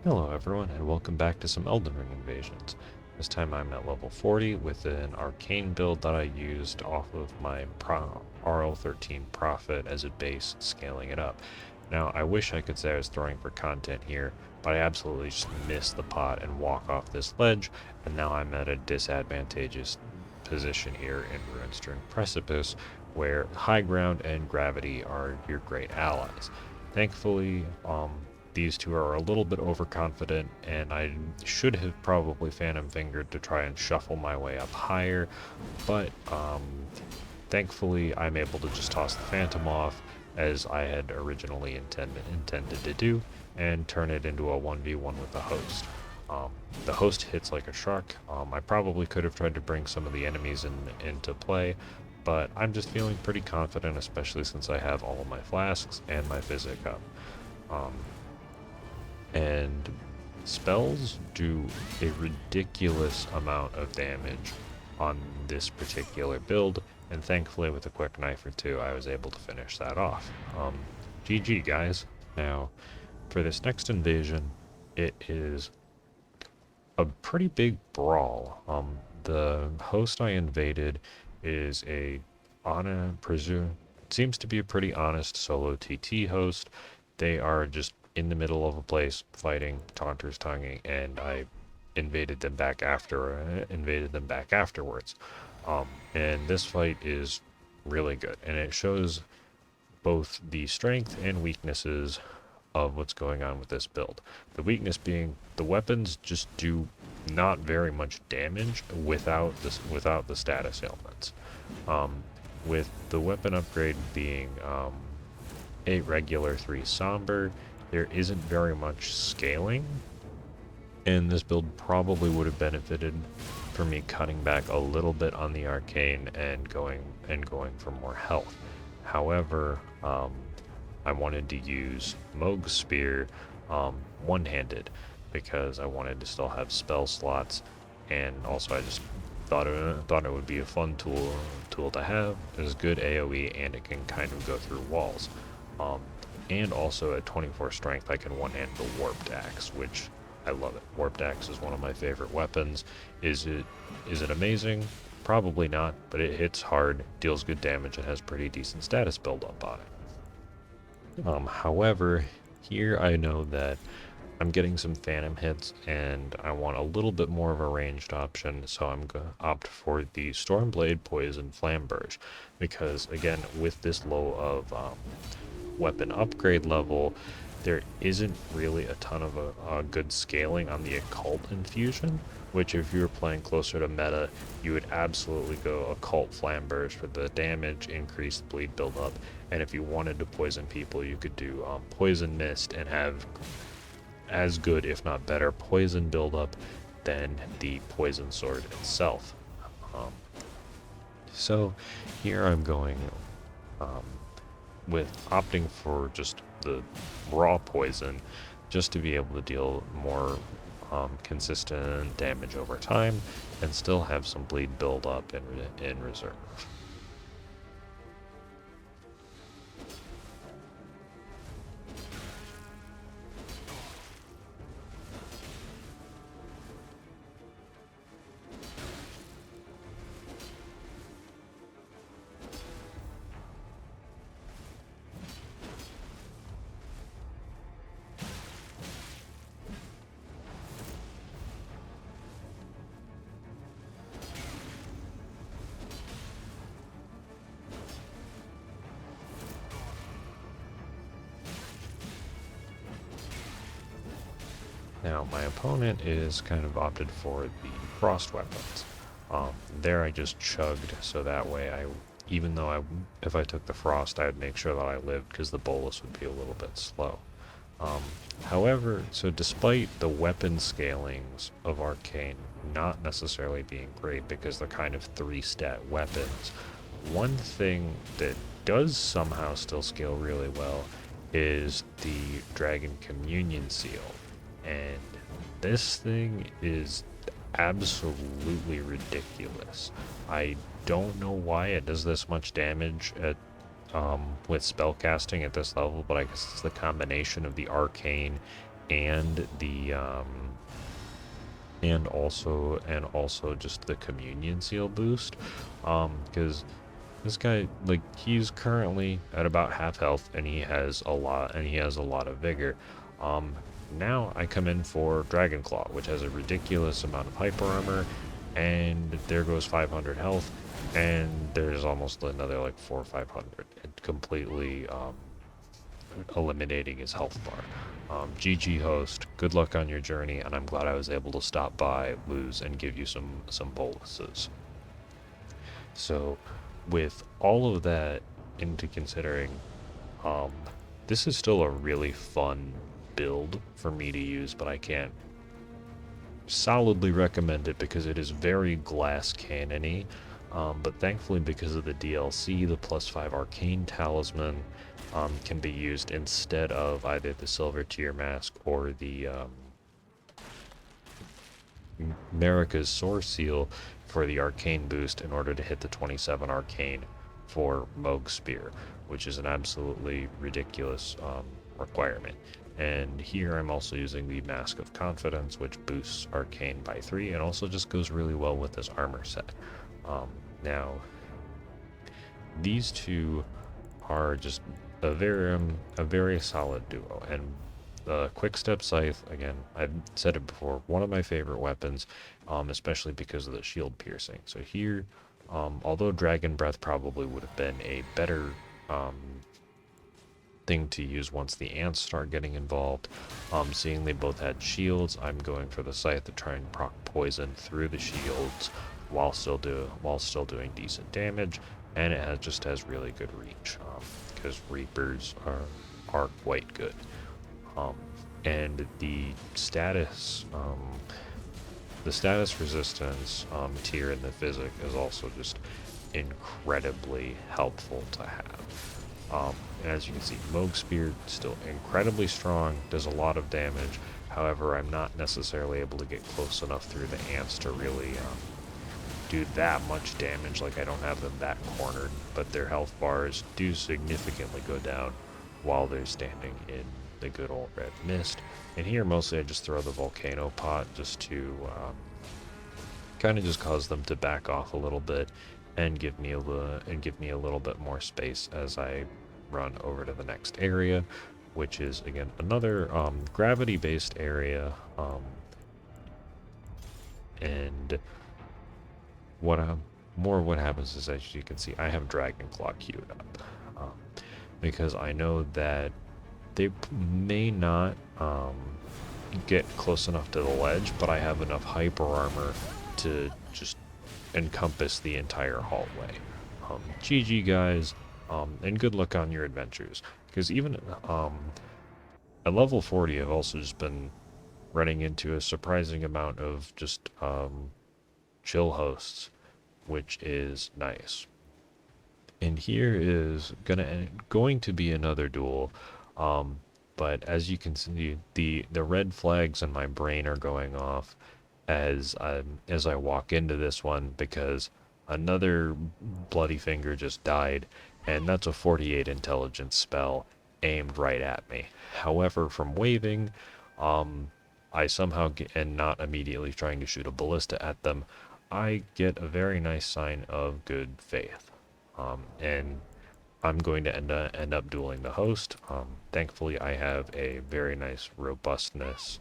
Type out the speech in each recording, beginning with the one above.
Hello everyone, and welcome back to some Elden Ring invasions. This time I'm at level 40 with an arcane build that I used off of my RL13 Prophet as a base, scaling it up. Now, I wish I could say I was throwing for content here, but I absolutely just missed the pot and walk off this ledge, and now I'm at a disadvantageous position here in Ruinstern Precipice, where high ground and gravity are your great allies. Thankfully, these two are a little bit overconfident, and I should have probably Phantom Fingered to try and shuffle my way up higher, but thankfully I'm able to just toss the Phantom off as I had originally intended to do, and turn it into a 1v1 with the host. The host hits like a shark. I probably could have tried to bring some of the enemies into play, but I'm just feeling pretty confident, especially since I have all of my flasks and my physic up. Um, and spells do a ridiculous amount of damage on this particular build, and thankfully with a quick knife or two I was able to finish that off. GG guys. Now for this next invasion, it is a pretty big brawl. The host I invaded is seems to be a pretty honest solo TT host. They are just in the middle of a place fighting, taunters tonguing, and I invaded them back afterwards. And this fight is really good, and it shows both the strength and weaknesses of what's going on with this build. The weakness being the weapons just do not very much damage without the status ailments. With the weapon upgrade being 8 regular, 3 somber, there isn't very much scaling, and this build probably would have benefited from me cutting back a little bit on the arcane and going for more health. However, I wanted to use Moog's Spear one-handed because I wanted to still have spell slots, and also I just thought it would be a fun tool to have. It's good AoE, and it can kind of go through walls. And also at 24 strength, I can one-hand the Warped Axe, which I love it. Warped Axe is one of my favorite weapons. Is it amazing? Probably not, but it hits hard, deals good damage, and has pretty decent status build-up on it. However, here I know that I'm getting some phantom hits, and I want a little bit more of a ranged option, so I'm going to opt for the Stormblade Poison Flamberge, because again, with this low of weapon upgrade level, there isn't really a ton of a good scaling on the occult infusion, which if you were playing closer to meta, you would absolutely go occult flamberge for the damage, increased bleed buildup, and if you wanted to poison people, you could do poison mist and have as good, if not better, poison buildup than the poison sword itself. Um, so here I'm going um, with opting for just the raw poison, just to be able to deal more consistent damage over time and still have some bleed build up in reserve. Now my opponent is kind of opted for the frost weapons. There I just chugged, so that way even though if I took the frost, I would make sure that I lived because the bolus would be a little bit slow. However, so despite the weapon scalings of arcane not necessarily being great because they're kind of 3-stat weapons, one thing that does somehow still scale really well is the Dragon Communion Seal. And this thing is absolutely ridiculous. I don't know why it does this much damage with spellcasting at this level, but I guess it's the combination of the arcane and the and also just the communion seal boost, because this guy, like, he's currently at about half health, and he has a lot of vigor. Um, Now I come in for Dragon Claw, which has a ridiculous amount of hyper armor, and there goes 500 health, and there's almost another like 4 or 500, and completely eliminating his health bar. GG host, good luck on your journey, and I'm glad I was able to stop by, lose, and give you some boluses. So, with all of that into considering, um, this is still a really fun build for me to use, but I can't solidly recommend it because it is very glass cannon-y. But thankfully, because of the DLC, the +5 arcane talisman can be used instead of either the silver tier mask or the Marika's Source Seal for the arcane boost in order to hit the 27 arcane for Moog Spear, which is an absolutely ridiculous requirement. And here I'm also using the Mask of Confidence, which boosts arcane by 3 and also just goes really well with this armor set. Now, these two are just a very solid duo, and the Quick Step Scythe, again, I've said it before, one of my favorite weapons, especially because of the shield piercing. So here, although Dragon Breath probably would have been a better um, thing to use once the ants start getting involved, seeing they both had shields, I'm going for the Scythe to try and proc poison through the shields while still doing decent damage, and just has really good reach because Reapers are quite good. Um, and the status resistance tier in the physic is also just incredibly helpful to have. And as you can see, Moog Spear still incredibly strong, does a lot of damage. However, I'm not necessarily able to get close enough through the ants to really do that much damage. Like, I don't have them that cornered, but their health bars do significantly go down while they're standing in the good old red mist. And here mostly I just throw the volcano pot just to kind of just cause them to back off a little bit and give me a little bit more space as I run over to the next area, which is again another gravity based area, and what happens is, as you can see, I have Dragon Claw queued up, because I know that they may not get close enough to the ledge, but I have enough hyper armor to just encompass the entire hallway. GG guys, and good luck on your adventures, because even at level 40 I've also just been running into a surprising amount of just chill hosts, which is nice. And here is going to be another duel, but as you can see, the red flags in my brain are going off as I walk into this one, because another bloody finger just died, and that's a 48 intelligence spell aimed right at me. However, from waving, I somehow get, and not immediately trying to shoot a ballista at them, I get a very nice sign of good faith. And I'm going to end up dueling the host. Thankfully, I have a very nice robustness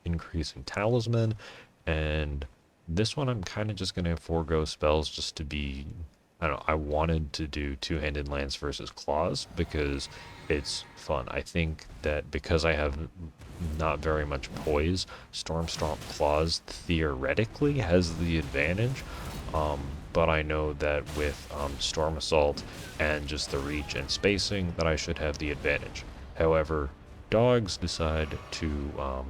increase in talisman, and this one I'm kind of just going to forego spells just to be, I don't know, I wanted to do two-handed lance versus claws because it's fun. I think that because I have not very much poise, Storm Stomp Claws theoretically has the advantage, but I know that with Storm Assault and just the reach and spacing that I should have the advantage. However, dogs decide to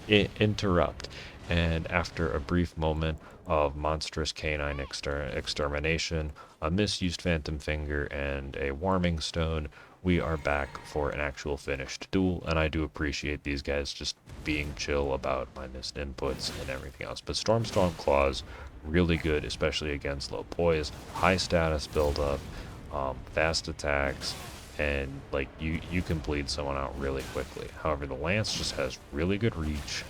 interrupt, and after a brief moment of monstrous canine extermination, a misused phantom finger, and a warming stone, we are back for an actual finished duel, and I do appreciate these guys just being chill about my missed inputs and everything else. But Storm Claws, really good, especially against low poise, high status buildup, fast attacks, and like you can bleed someone out really quickly. However, the lance just has really good reach,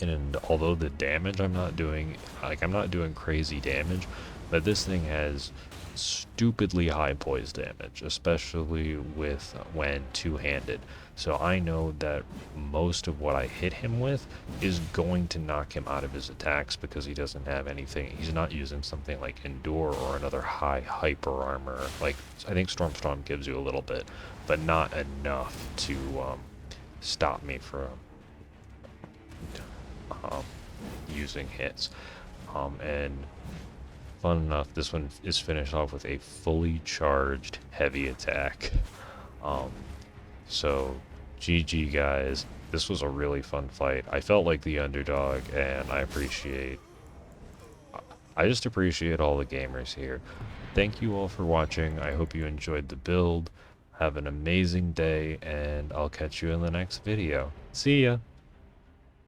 and although the damage I'm not doing, like I'm not doing crazy damage, but this thing has stupidly high poise damage, especially with when two-handed. So I know that most of what I hit him with is going to knock him out of his attacks because he doesn't have anything. He's not using something like Endure or another high hyper armor. Like, I think Storm gives you a little bit, but not enough to stop me from um, using hits. And fun enough, this one is finished off with a fully charged heavy attack. Um, so, GG guys. This was a really fun fight. I felt like the underdog, and I just appreciate all the gamers here. Thank you all for watching. I hope you enjoyed the build. Have an amazing day, and I'll catch you in the next video. See ya!